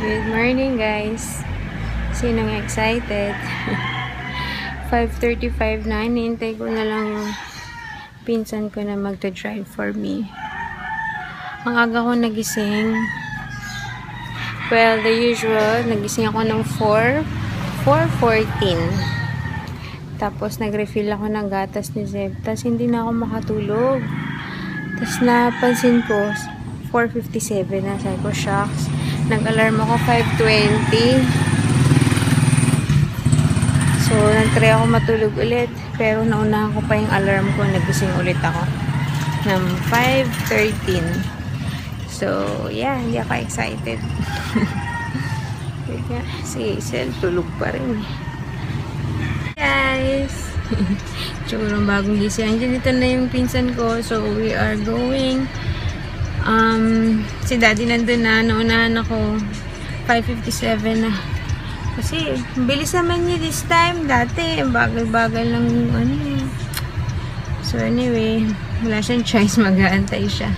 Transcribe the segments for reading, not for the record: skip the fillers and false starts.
Good morning, guys. Sinong excited? 5:35 na. Hinihintay ko na lang yung pinsan ko na magta-drive for me. Ang aga ko nagising. Well, the usual. Nagising ako ng 4:14. Tapos, nag-refill ako ng gatas ni Zeb. Tapos, hindi na ako makatulog. Tapos, napansin ko, 4:57 na. Sabi ko, shocks. Nag-alarm ako 5:20. So, nag-try ako matulog ulit. Pero, naunahan ko pa yung alarm ko. Nagising ulit ako ng 5:13. So, yeah. Hindi ako excited. Si Hazel, tulog pa rin. Guys! Sigurong bagong gising. Dito na yung pinsan ko. So, we are going. Si daddy nandun na. Naunahan ako. 5:57 na. Kasi, bilis naman niya this time. Dati, bagal-bagal lang ano. So, anyway, wala siyang choice. Mag-aantay siya.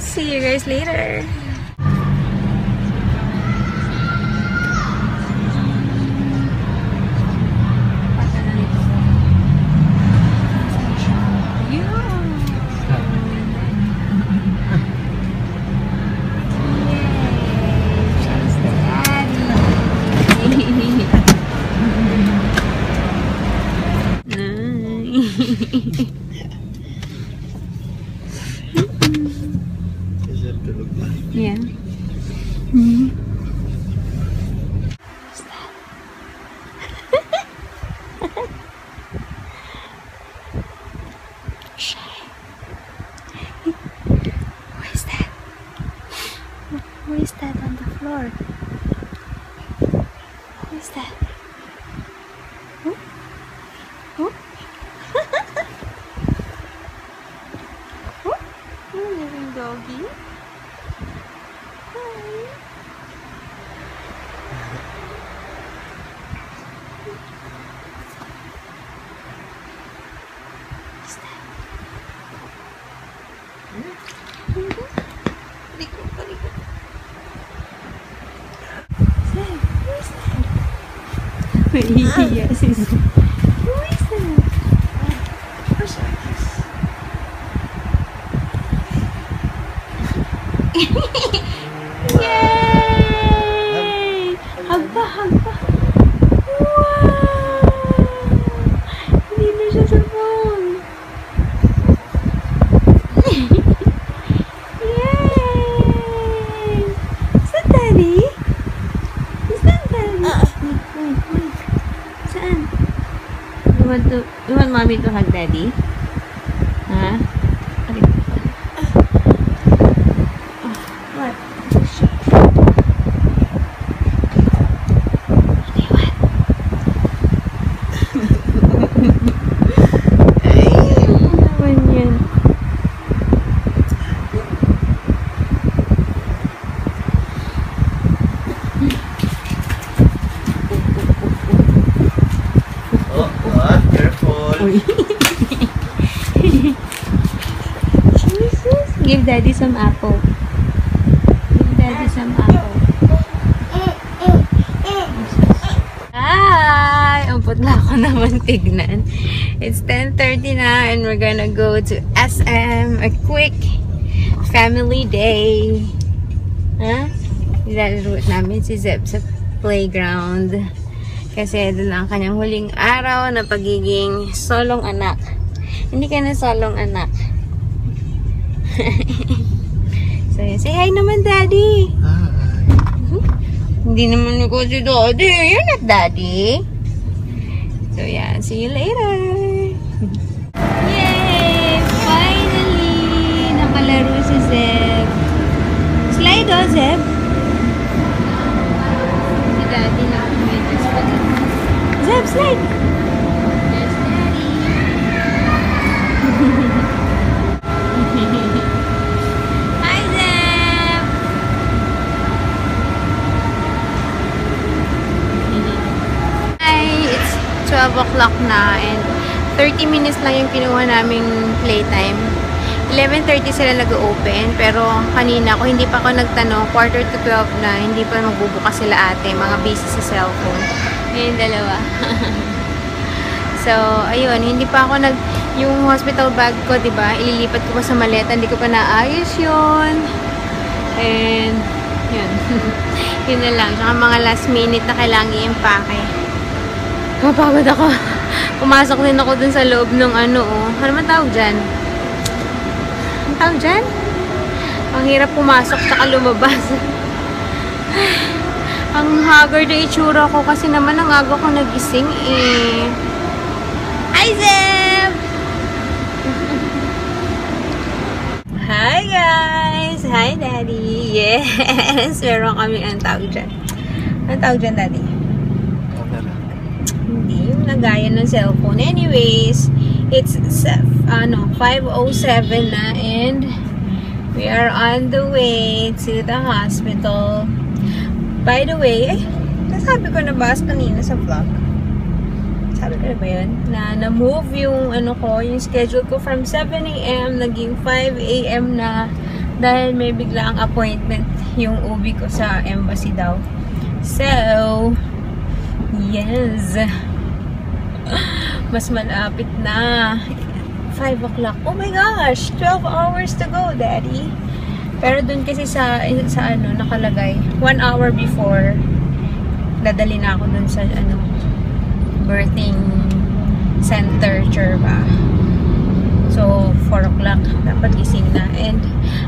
See you guys later. Yeah. Mm-hmm. What's that? Shy. What is that? What is that on the floor? What is that? Huh? Huh? Huh? You're living doggy? Yes, who is that? Yay! Hagba, hagba. Wow! Hindi na siya sa phone. Yay! Is that daddy? Is that daddy? Wait. Saan? You want mommy to hug daddy? Huh? Okay. What? Give daddy some apple. Give daddy some apple. Hi! Umpot na ako naman tignan. It's 10:30 na and we're gonna go to SM. A quick family day. Huh? Ilalaro namin si Zeb sa playground. Kasi doon ang kanyang huling araw na pagiging solong anak. Hindi ka na solong anak. So, say hi naman, daddy. Hi. Hindi naman ako si daddy. You're not daddy. So, yeah. See you later. Yay! Finally! Nakalaro si Zeb. Slide, oh, Zeb. Si daddy na kumitas pa din. Zeb, slide! Yes, daddy. Hi, Zeb! Hi! It's 12 o'clock na and 30 minutes lang yung kinuha naming playtime. 11:30 sila nag-open, pero kanina ako hindi pa ako nagtanong, 11:45 na, hindi pa magbubukas sila ate, mga busy sa cellphone. Ngayon dalawa. So, ayun, hindi pa ako yung hospital bag ko, diba, ililipat ko pa sa maleta, hindi ko pa naayos yun. And, yun. Yun na lang. Saka mga last minute na kailangan i-impake. Mapagod ako. Pumasok din ako dun sa loob ng ano, oh. Ano man tawag dyan? Ang tawag dyan? Ang hirap pumasok saka lumabas. Ang haggard na itsura ko kasi naman ang aga ko nagising eh. Hi, Zeb! Hi, guys! Hi, Daddy! Yes! Meron kami ang tawag dyan. Ang tawag dyan, Daddy? Hindi, yung nagaya ng cellphone. Anyways, it's 5:07 na and we are on the way to the hospital. By the way, nasabi ko na ba kanina sa vlog? Sabi ko na ba yun? Na-move yung yung schedule ko from 7 AM naging 5 AM na dahil may biglaang appointment yung ubi ko sa embassy daw. So, yes. Mas malapit na. 5 o'clock. Oh my gosh! 12 hours to go, Daddy. Pero dun kasi sa nakalagay, 1 hour before, dadali na ako dun sa birthing center, ba? So, 4 o'clock, dapat gising na. And,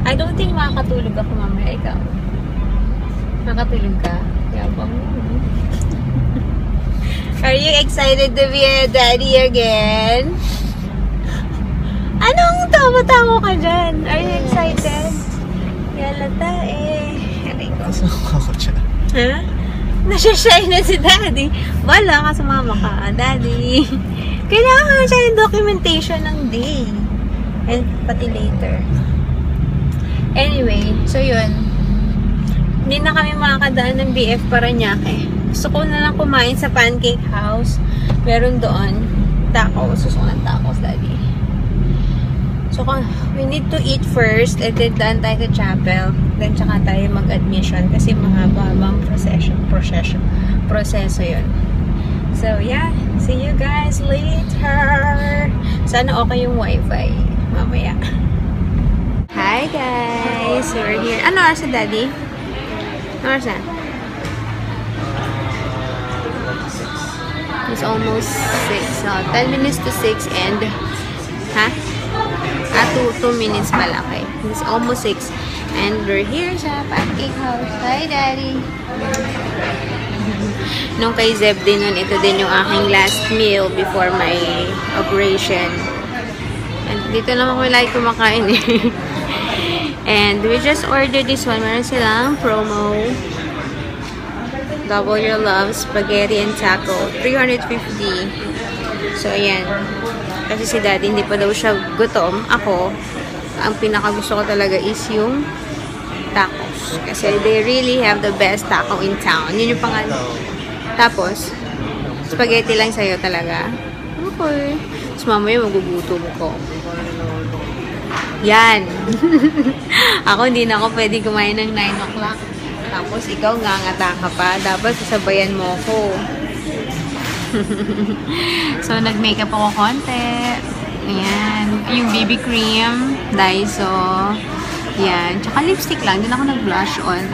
I don't think makakatulog ako mamaya. Ikaw? Makakatulog ka? Yabang mo. Are you excited to be a daddy again? Anong tawa-tawa ka dyan? Are you excited? Yalata eh. Kasama ako dyan. Ha? Nasya-shy na si Daddy. Wala ka, sumama ka, Daddy. Kailangan nga siya yung documentation ng day. And pati later. Anyway, so yun. Hindi na kami makakadaan ng BF Parañaque. Gusto ko na lang kumain sa Pancake House. Meron doon. Tacos. Gusto ko ng tacos, Daddy. So, we need to eat first and then daan tayo sa chapel. Then, tsaka tayo mag-admission kasi mahaba-habang proseso yun. So, yeah. See you guys later. Sana okay yung wifi mamaya. Hi, guys. We're here. Ano oras na, Daddy? Ano oras na? It's almost 6. So, 10 minutes to 6 and... Ha? 2 minutes pala, okay. It's almost 6. And we're here sa Pancake House. Hi, Daddy! Nung kay Zeb din nun, ito din yung aking last meal before my operation. And dito naman kami like kumakain eh. And we just ordered this one. Meron silang promo. Double Your Love Spaghetti and Taco. 350. So, ayan. Kasi si Daddy, hindi pa daw siya gutom. Ako, ang pinakagusto ko talaga is yung tacos. Kasi they really have the best taco in town. Yun yung pangalan. Tapos, spaghetti lang sa'yo talaga. Okay. Tapos mamaya magugutom ko. Yan. Ako, hindi na ako pwede kumain ng 9 o'clock. Tapos, ikaw ngangata ka pa. Dapat sasabayan mo ko. So, nag-makeup ako konti. Ayan. Yung BB cream. Daiso. Ayan. Tsaka lipstick lang. Doon ako nag-blush on.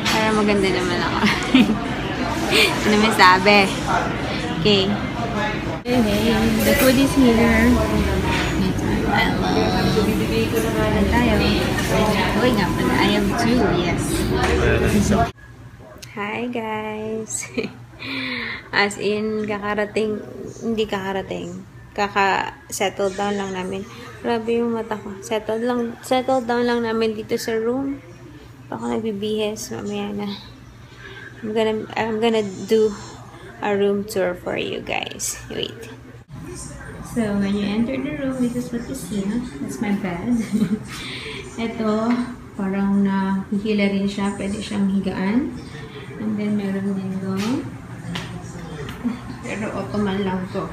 Para maganda naman ako. Ano may sabi? Okay. Hey, the food is here. Hello. Tayo. Uy nga pala. I have 2. Yes. Hi, guys. As in, hindi kakarating. Kaka-settle down lang namin. Grabe yung mata ko. Settle down lang namin dito sa room. Baka nagbibihes. Mamaya na. I'm gonna do a room tour for you guys. Wait. So, when you enter the room, this is what you see. That's my bed. Ito, parang nahihila rin siya. Pwede siyang higaan. And then, meron din doon. Pero ottoman lang to.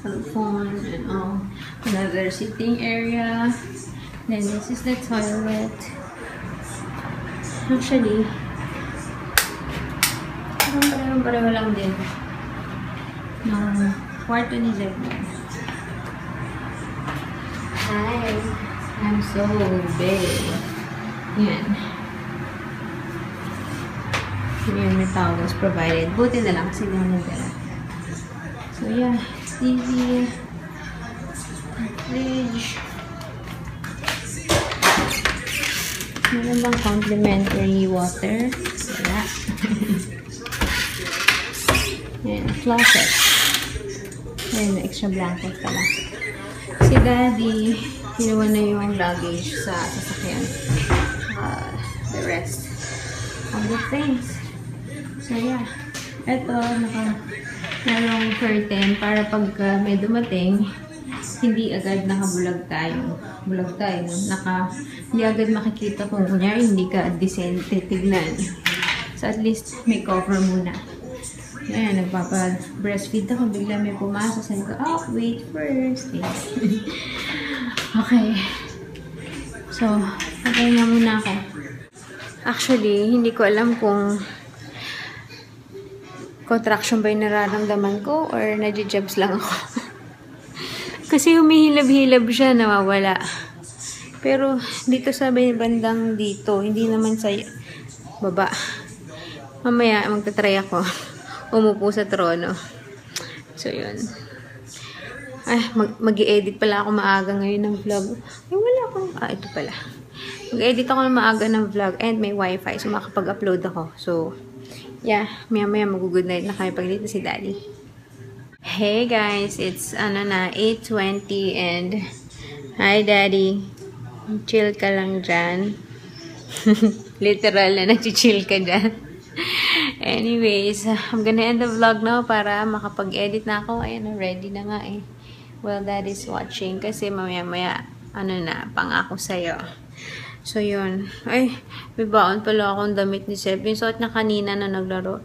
phone and all. Another sitting area. Then this is the toilet. Actually, pareho lang din ng kwarto ni Zebra. Hi! I'm so big. Yan. Yan, may towels provided. Buti na lang kasi hindi ako nagdala. So yeah, TV, fridge. Meron bang complimentary water? Wala. Ayan, closet. Ayan, extra blanket pala. Si Daddy, kinuha na yung luggage sa sasakyan. The rest of the things. So yeah, eto, merong curtain para pag may dumating, hindi agad nakabulag tayo. Bulag tayo, hindi agad makikita kung kunyari hindi ka decente tignan. So at least may cover muna. Ayan, nagpapa-breastfeed ako, bigla may pumasok. Sabi ko, oh, wait first. Okay. So, patay na muna ako. Actually, hindi ko alam kung contraction ba yung nararamdaman ko or nadjijabs lang ako. Kasi humihilab-hilab siya, nawawala. Pero, dito sa bandang dito, hindi naman sa baba. Mamaya, magtatry ako. Umupo sa trono. So, yun. Ay, mag-i-edit pala ako maaga ngayon ng vlog. Ay, wala akong... ito pala. Mag-edit ako ng maaga ng vlog and may wifi. So, makapag-upload ako. So, yeah. Maya-maya mag-good night na kayo pag dito si Daddy. Hey, guys. It's, 8:20 and... Hi, Daddy. Chill ka lang dyan. Literal na nag-chill ka dyan. Anyways, I'm gonna end the vlog now para makapag-edit na ako. Ayan, ready na nga eh. Well, Daddy's watching kasi mamaya-maya, pangako sa'yo. So, yun. Ay, may baon pala akong damit ni Seb. Yung suot niya kanina na naglaro.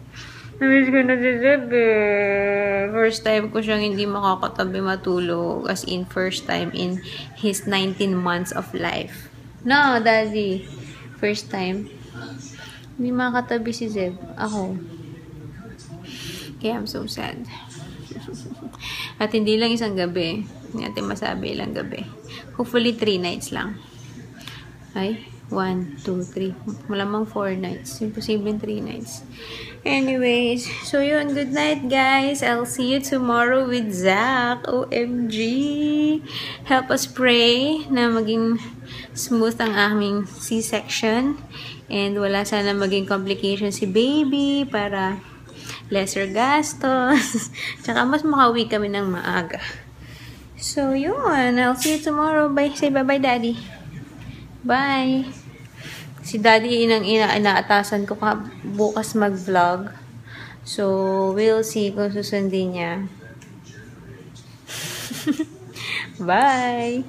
Namiss ko na si Seb eh. First time ko siyang hindi makakatabi matulog. As in, first time in his 19 months of life. No, Daddy. First time. Hindi makakatabi si Zeb. Ako. Kaya I'm so sad. At hindi lang isang gabi. Hindi natin masabi ilang gabi. Hopefully 3 nights lang. Ay, 1, 2, 3. Malamang 4 nights. Imposible 3 nights. Anyways, so yun. Good night, guys. I'll see you tomorrow with Zach. OMG. Help us pray na maging smooth ang aming C-section. And wala sana maging complication si baby para lesser gastos. Tsaka mas makauwi kami ng maaga. So, yun. I'll see you tomorrow. Bye. Say bye-bye, Daddy. Bye. Si Daddy inaatasan ko pa bukas mag-vlog. So, we'll see kung susundin niya. Bye.